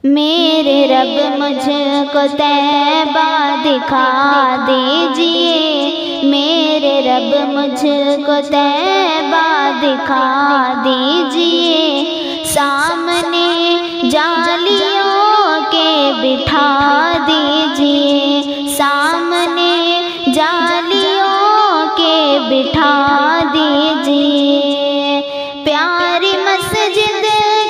میرے رب مجھ کو طیبہ دکھا دیجئے، میرے رب مجھ کو طیبہ دکھا دیجئے، سامنے جالیوں کے بٹھا دیجئے، سامنے جالیوں کے بٹھا دیجئے، پیاری مسجد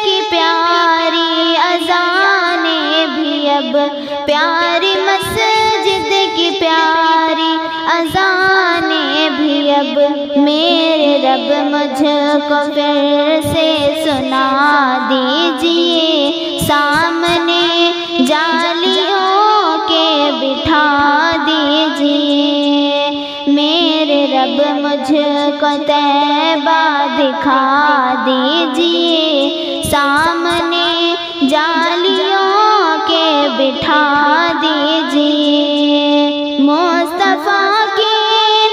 کی پیاری اذانیں بھی اب، پیاری مسجد کی پیاری اذانیں بھی اب، میرے رب مجھ کو پھر سے سنا دیجئے، سامنے جالیوں کے بٹھا دیجئے، میرے رب مجھ کو طیبہ دکھا دیجئے، سامنے جالیوں کے بٹھا دیجئے، مصطفیٰ کے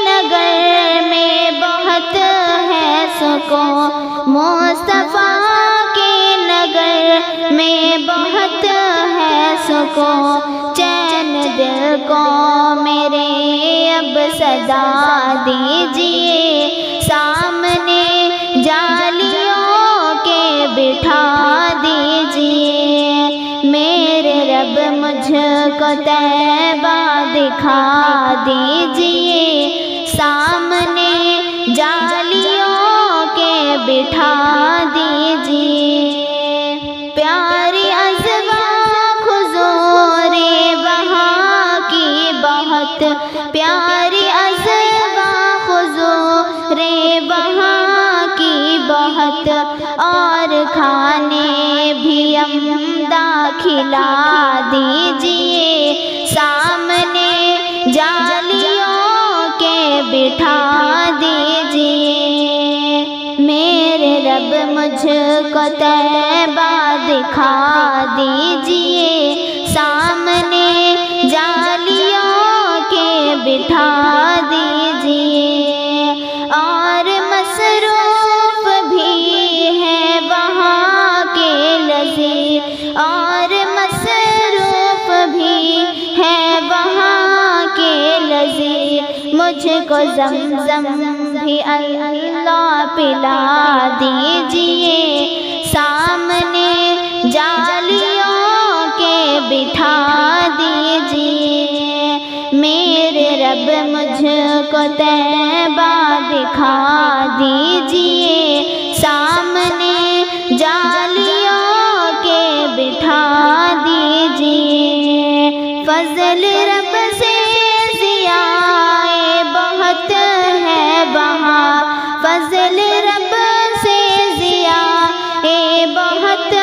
نگر میں بہت ہے سکون، مصطفیٰ کے نگر میں بہت ہے سکون، چین دل کو میرے اب صدا دیجئے، سامنے جالیوں کے بٹھا دیجئے، میرے رب مجھ کو طیبہ دکھا دیجئے، سامنے جالیوں کے بٹھا دیجئے، پیاری ازواج حضور وہاں کی بہت، پیاری ازواج حضور وہاں کی بہت، اور کھانے بھی عمدہ کھلا دیجئے، سامنے جالیوں کے بٹھا دیجئے، میرے رب مجھ کو طیبہ دکھا دیجئے، سامنے جالیوں کے بٹھا دیجئے، اور مصروف بھی ہے وہاں کے لذیذ، اور مصروف بھی ہے وہاں کے لذیذ، مجھ کو زمزم بھی اللہ پلا دیجئے، سامنے جالیوں کے بٹھا دیجئے، میرے رب مجھ کو طیبہ دکھا دیجئے، سامنے جالیوں کے بٹھا دیجئے، فضل رب سے ضیاء بہت ہے وہاں، فضل رب سے ضیاء بہت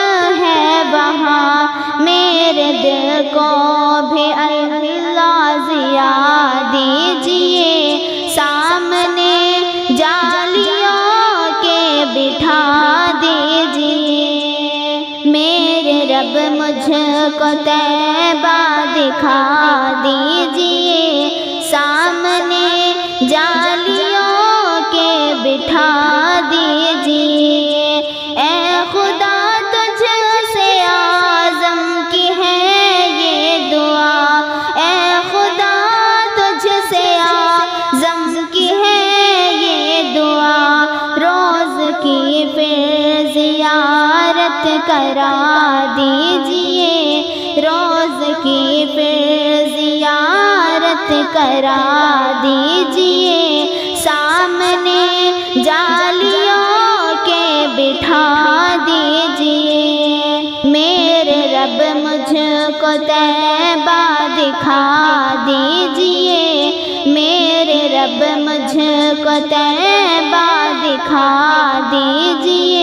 ہے وہاں، میرے دل کو بھی اللہ ضیاء دیجئے، سامنے جالیوں کے بٹھا دیجئے، میرے رب مجھ کو طیبہ دکھا دیجئے، سامنے جالیوں کے بٹھا دیجئے، اے خدا تجھ سے اعظم کی ہے یہ دعا، اے خدا تجھ سے اعظم کی ہے یہ دعا، روز کی پھر زیارت کرا دیجئے، روز کی پھر زیارت کرا دیجئے، سامنے جالیوں کے بٹھا دیجئے، میرے رب مجھ کو طیبہ دکھا دیجئے، میرے رب مجھ کو طیبہ دکھا دیجئے،